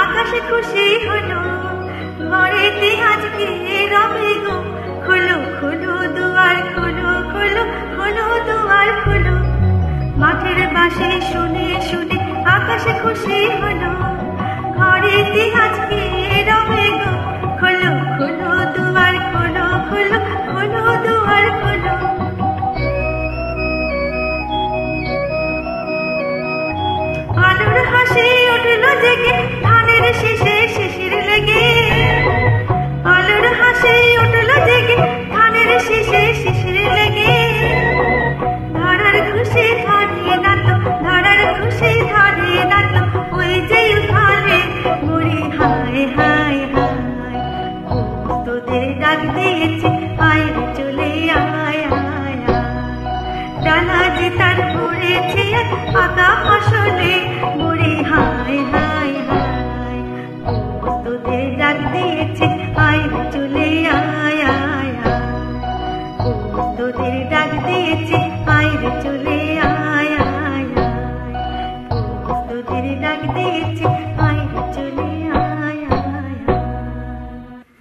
আকাশে খুশি হলো, ঘরেতে আজকে রবে গো। খোলো খোলো দুয়ার খোলো, খোলো খোলো দুয়ার খোলো। মাঠের বাঁশি শুনে শুনে আকাশে খুশি হলো, ঘরেতে আজকে রবে গো। খোলো খোলো দুয়ার খোলো, খোলো খোলো দুয়ার খোলো। আলোর হাসি উঠলো জেগে ধানের শেষে শিশির লেগে। আলোর হাসি উঠলো জেগে ধানের শেষে শিশির লেগে। ধরার খুশি ধরে না তো, ধরার খুশি ধরে না তো, ওই যে উঠালে মরি হায় হায় হায়। তোদের ডাক দিয়েছে আয় রে চলে আয় আয় আয়। ডালা যে তার পড়েছে পাকা ফসলে মরি হায় হায় হায়। তোদের ডাক দিয়েছে আয় রে চলে আয় আয় আয়। তোদের ডাক দিয়েছে আয় রে চলে আয় আয় আয়। তোদের ডাক দিয়েছে আয়।